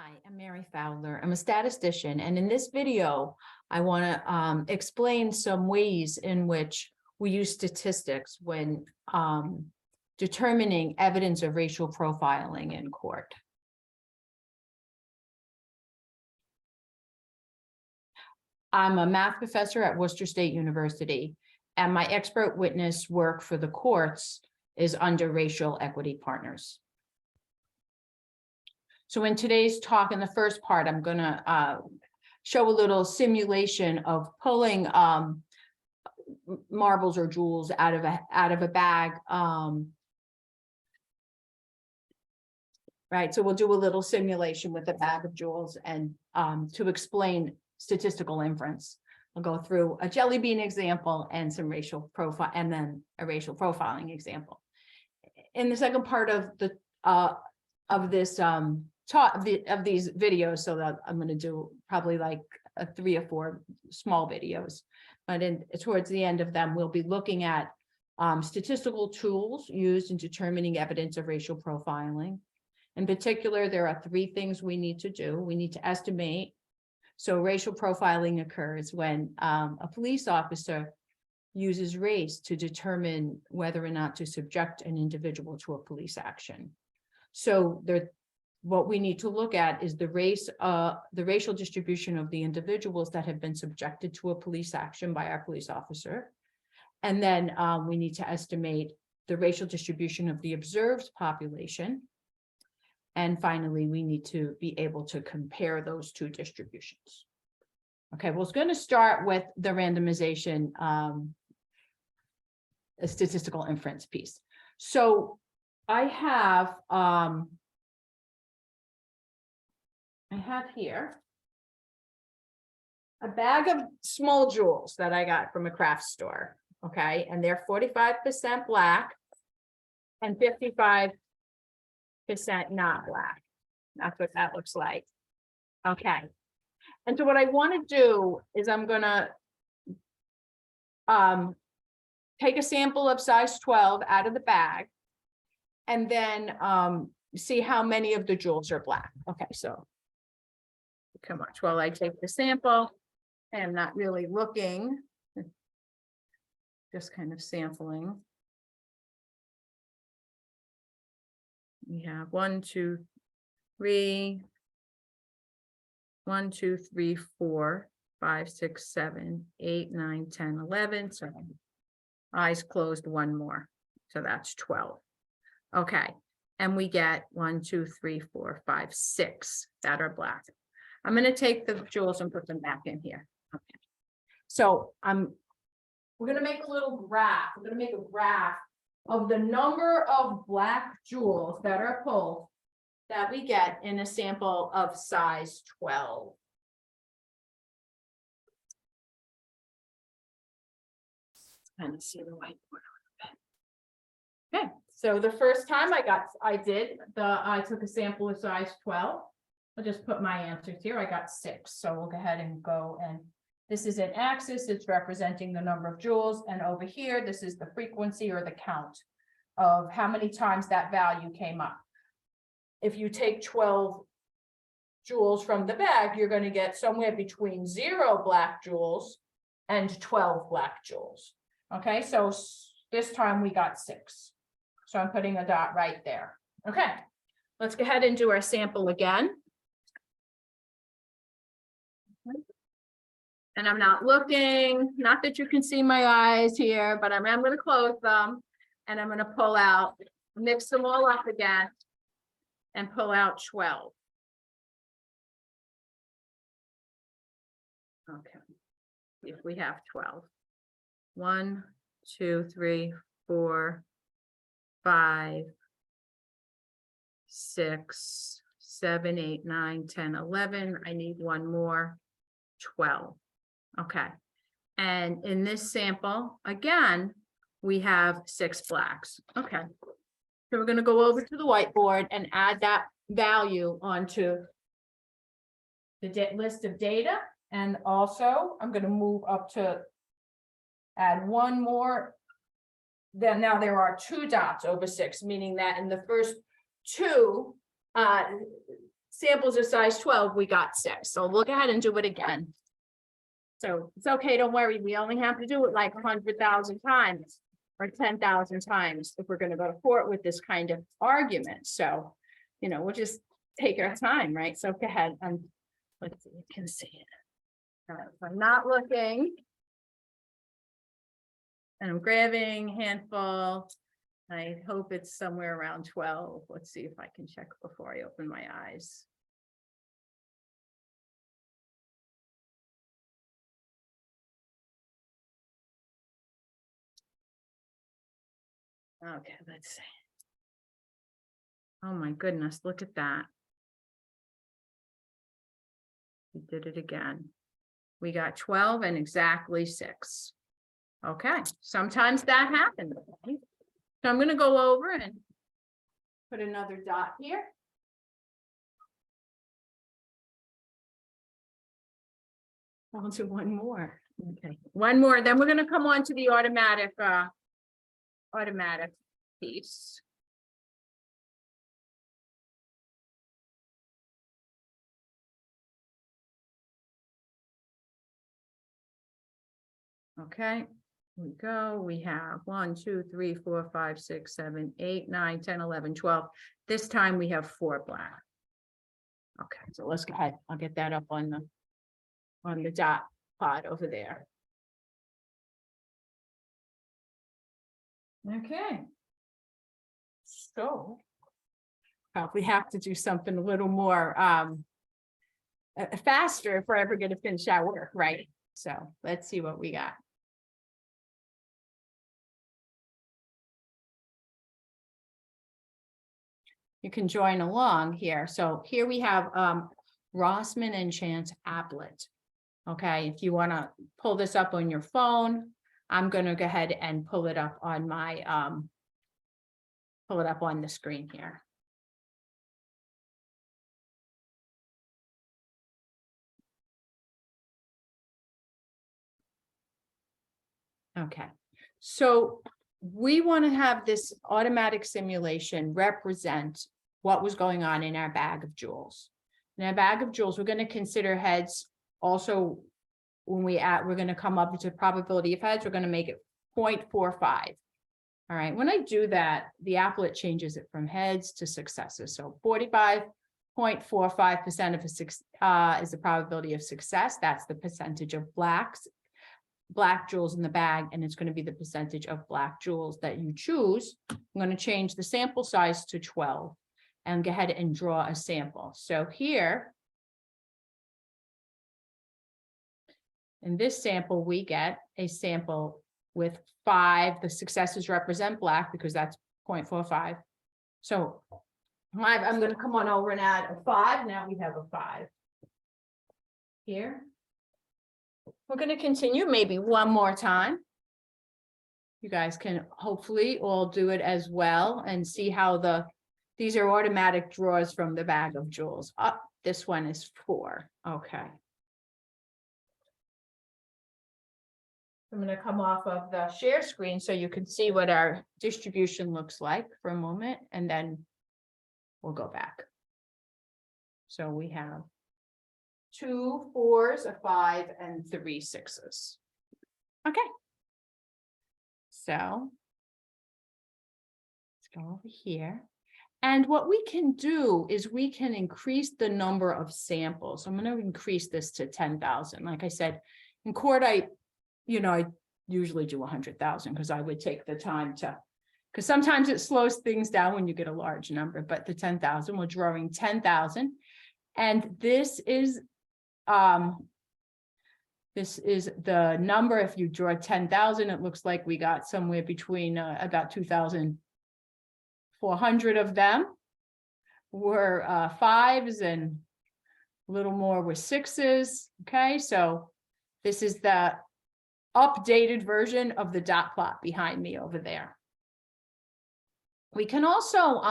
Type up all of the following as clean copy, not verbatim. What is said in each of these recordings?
Hi, I'm Mary Fowler. I'm a statistician, and in this video, I want to explain some ways in which we use statistics when determining evidence of racial profiling in court. I'm a math professor at Worcester State University, and my expert witness work for the courts is under Racial Equity Partners. So in today's talk, in the first part, I'm going to show a little simulation of pulling marbles or jewels out of a bag. Right, so we'll do a little simulation with a bag of jewels and to explain statistical inference. I'll go through a jelly bean example and some racial profile, and then a racial profiling example. In the second part of the this of these videos, so that I'm going to do probably like 3 or 4 small videos, but towards the end of them, we'll be looking at statistical tools used in determining evidence of racial profiling. In particular, there are 3 things we need to do. We need to estimate. So racial profiling occurs when a police officer uses race to determine whether or not to subject an individual to a police action. So what we need to look at is the racial distribution of the individuals that have been subjected to a police action by our police officer. And then we need to estimate the racial distribution of the observed population. And finally, we need to be able to compare those 2 distributions. Okay, well, it's going to start with the randomization, a statistical inference piece. So I have here a bag of small jewels that I got from a craft store. Okay, and they're 45% black and 55% not black. That's what that looks like. Okay, and so what I want to do is I'm gonna take a sample of size 12 out of the bag and then see how many of the jewels are black. Okay, so come on, while I take the sample, I'm not really looking, just kind of sampling. We have 1, 2, 3, 1, 2, 3, 4, 5, 6, 7, 8, 9, 10, 11. So eyes closed, 1 more. So that's 12. Okay. And we get 1, 2, 3, 4, 5, 6 that are black. I'm going to take the jewels and put them back in here. Okay. So we're going to make a little graph. We're going to make a graph of the number of black jewels that are pulled that we get in a sample of size 12. Kind of see the whiteboard a little bit. Okay, so the first time I took a sample of size 12. I'll just put my answers here. I got 6. So we'll go ahead and go, and this is an axis. It's representing the number of jewels. And over here, this is the frequency or the count of how many times that value came up. If you take 12 jewels from the bag, you're going to get somewhere between 0 black jewels and 12 black jewels. Okay, so this time we got 6. So I'm putting a dot right there. Okay, let's go ahead and do our sample again. And I'm not looking, not that you can see my eyes here, but I'm going to close them and I'm going to pull out, mix them all up again and pull out 12. Okay, if we have 12. 1, 2, 3, 4, 5, 6, 7, 8, 9, 10, 11. I need 1 more. 12. Okay. And in this sample, again, we have 6 blacks. Okay. So we're going to go over to the whiteboard and add that value onto the list of data. And also, I'm going to move up to add 1 more. Then now there are 2 dots over 6, meaning that in the first 2, samples are size 12, we got 6. So we'll go ahead and do it again. So it's okay, don't worry. We only have to do it like 100,000 times or 10,000 times if we're going to go to court with this kind of argument. So, you know, we'll just take our time, right? So go ahead and let's see, you can see it. All right, so I'm not looking. And I'm grabbing handful. I hope it's somewhere around 12. Let's see if I can check before I open my eyes. Okay, let's see. Oh my goodness, look at that. We did it again. We got 12 and exactly 6. Okay, sometimes that happens. Right? So I'm going to go over and put another dot here. I'll do one more. Okay, one more. Then we're going to come on to the automatic piece. Okay, here we go. We have 1, 2, 3, 4, 5, 6, 7, 8, 9, 10, 11, 12. This time we have 4 black. Okay, so let's go ahead. I'll get that up on the dot plot over there. Okay. So probably have to do something a little more faster if we're ever going to finish our work, right? So let's see what we got. You can join along here. So here we have Rossman and Chance applet. Okay, if you want to pull this up on your phone, I'm going to go ahead and pull it up on my pull it up on the screen here. Okay, so we want to have this automatic simulation represent what was going on in our bag of jewels. In our bag of jewels, we're going to consider heads. Also, when we're going to come up with a probability of heads, we're going to make it 0.45. All right, when I do that, the applet changes it from heads to successes. So 45.45% of is the probability of success. That's the percentage of black jewels in the bag, and it's going to be the percentage of black jewels that you choose. I'm going to change the sample size to 12 and go ahead and draw a sample. So here, in this sample, we get a sample with 5. The successes represent black because that's 0.45. So 5, I'm going to come on over and add a 5. Now we have a 5 here. We're going to continue maybe one more time. You guys can hopefully all do it as well and see how these are automatic draws from the bag of jewels. This one is 4. Okay. I'm going to come off of the share screen so you can see what our distribution looks like for a moment, and then we'll go back. So we have 2 4s, a 5, and 3 6s. Okay. So let's go over here. And what we can do is we can increase the number of samples. I'm going to increase this to 10,000. Like I said, in court, I usually do 100,000 because I would take the time because sometimes it slows things down when you get a large number, but the 10,000, we're drawing 10,000. And this is the number. If you draw 10,000, it looks like we got somewhere between about 2,400 of them were 5s and a little more were 6s. Okay, so this is the updated version of the dot plot behind me over there. We can also,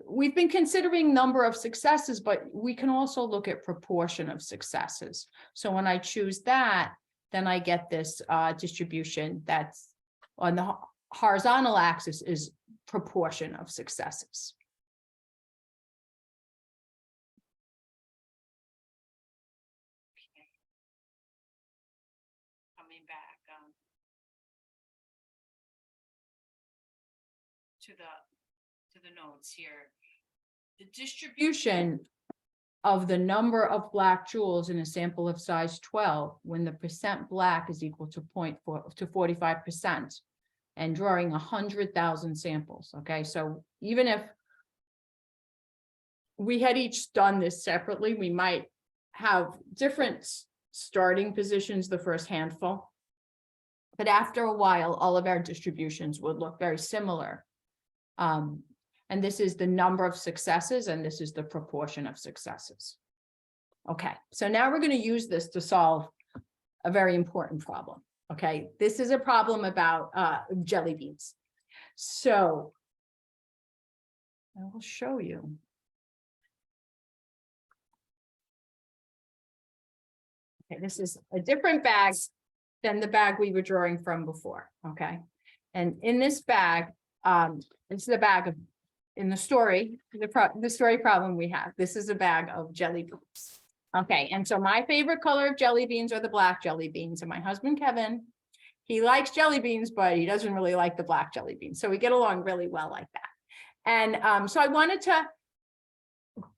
we've been considering number of successes, but we can also look at proportion of successes. So when I choose that, then I get this distribution that's on the horizontal axis is proportion of successes. turning back to the notes here. The distribution of the number of black jewels in a sample of size 12, when the percent black is equal to 0.4 to 45%, and drawing 100,000 samples. Okay, so even if we had each done this separately, we might have different starting positions the first handful. But after a while, all of our distributions would look very similar. And this is the number of successes, and this is the proportion of successes. Okay, so now we're going to use this to solve a very important problem. Okay, this is a problem about jelly beans. So I will show you. Okay, this is a different bag than the bag we were drawing from before. Okay, and in this bag, this is a bag of, in the story, the story problem we have, this is a bag of jelly beans. Okay, and so my favorite color of jelly beans are the black jelly beans, and my husband Kevin, he likes jelly beans, but he doesn't really like the black jelly beans. So we get along really well like that. And so I wanted to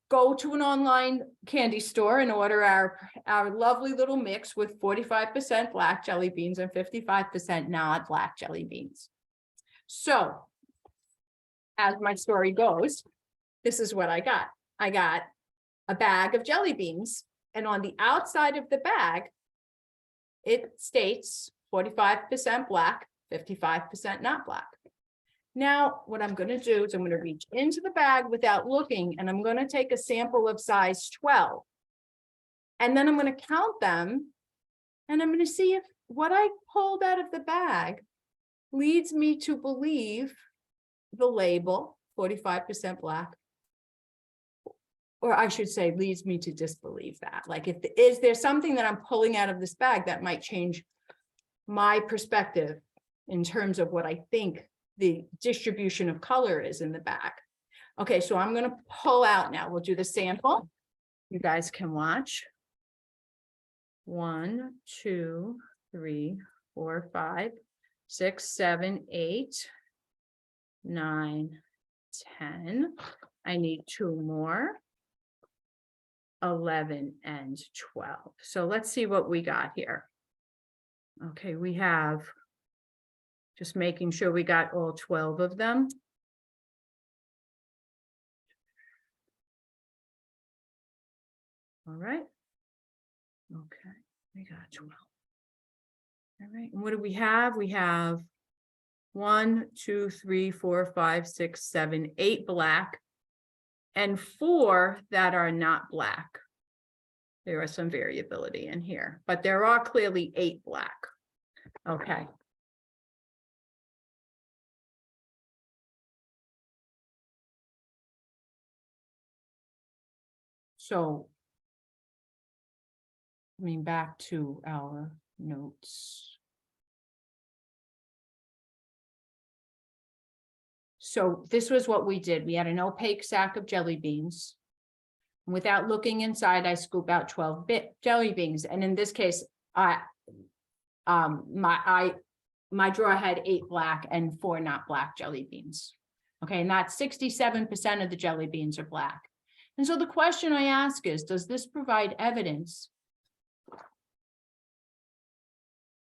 go to an online candy store and order our lovely little mix with 45% black jelly beans and 55% not black jelly beans. So as my story goes, this is what I got. I got a bag of jelly beans, and on the outside of the bag, it states 45% black, 55% not black. Now, what I'm going to do is I'm going to reach into the bag without looking, and I'm going to take a sample of size 12. And then I'm going to count them, and I'm going to see if what I pulled out of the bag leads me to believe the label 45% black, or I should say leads me to disbelieve that. Like, is there something that I'm pulling out of this bag that might change my perspective in terms of what I think the distribution of color is in the bag? Okay, so I'm going to pull out now. We'll do the sample. You guys can watch. 1, 2, 3, 4, 5, 6, 7, 8, 9, 10. I need 2 more. 11 and 12. So let's see what we got here. Okay, we have, just making sure we got all 12 of them. All right. Okay, we got 12. All right, and what do we have? We have 1, 2, 3, 4, 5, 6, 7, 8 black, and 4 that are not black. There is some variability in here, but there are clearly 8 black. Okay. So, I mean, back to our notes. So this was what we did. We had an opaque sack of jelly beans. Without looking inside, I scoop out 12 jelly beans. And in this case, my drawer had 8 black and 4 not black jelly beans. Okay, and that's 67% of the jelly beans are black. And so the question I ask is, does this provide evidence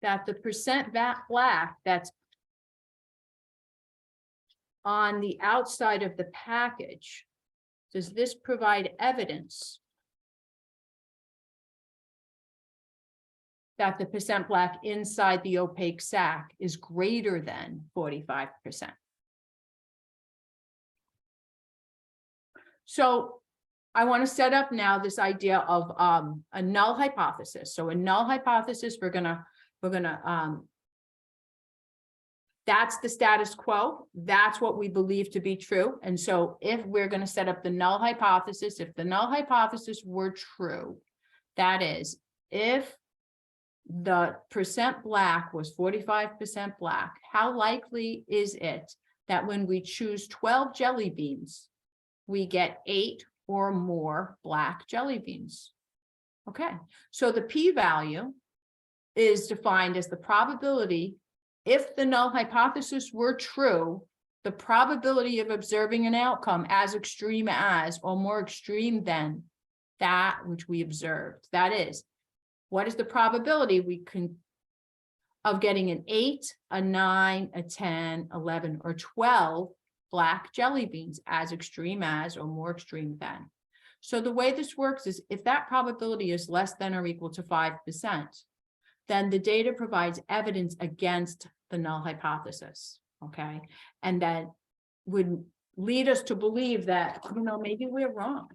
that the percent black that's on the outside of the package, does this provide evidence that the percent black inside the opaque sack is greater than 45%? So I want to set up now this idea of a null hypothesis. So a null hypothesis, we're gonna that's the status quo. That's what we believe to be true. And so if we're going to set up the null hypothesis, if the null hypothesis were true, that is, if the percent black was 45% black, how likely is it that when we choose 12 jelly beans, we get 8 or more black jelly beans? Okay, so the p-value is defined as the probability, if the null hypothesis were true, the probability of observing an outcome as extreme as or more extreme than that which we observed. That is, what is the probability we can of getting an 8, a 9, a 10, 11, or 12 black jelly beans as extreme as or more extreme than. So the way this works is if that probability is less than or equal to 5%, then the data provides evidence against the null hypothesis, okay? And that would lead us to believe that, maybe we're wrong.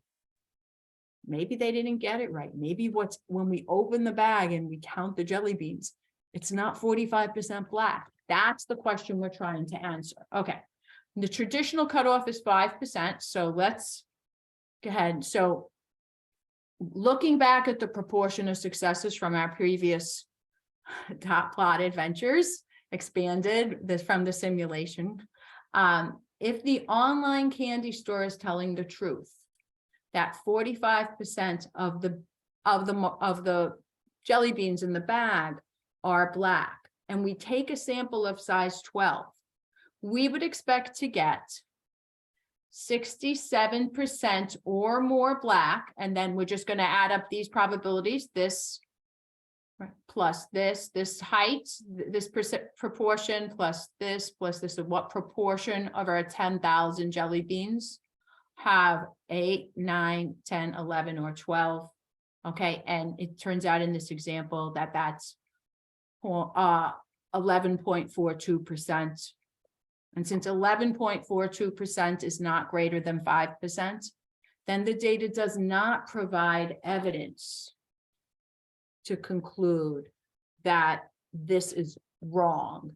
Maybe they didn't get it right. Maybe when we open the bag and we count the jelly beans, it's not 45% black. That's the question we're trying to answer. Okay. The traditional cutoff is 5%. So let's go ahead. So looking back at the proportion of successes from our previous dot plot adventures, expanded this from the simulation. If the online candy store is telling the truth, that 45% of the jelly beans in the bag are black, and we take a sample of size 12, we would expect to get 67% or more black, and then we're just going to add up these probabilities, this plus this height, this proportion plus this, and what proportion of our 10,000 jelly beans have 8, 9, 10, 11, or 12. Okay, and it turns out in this example that that's 11.42%. And since 11.42% is not greater than 5%, then the data does not provide evidence to conclude that this is wrong.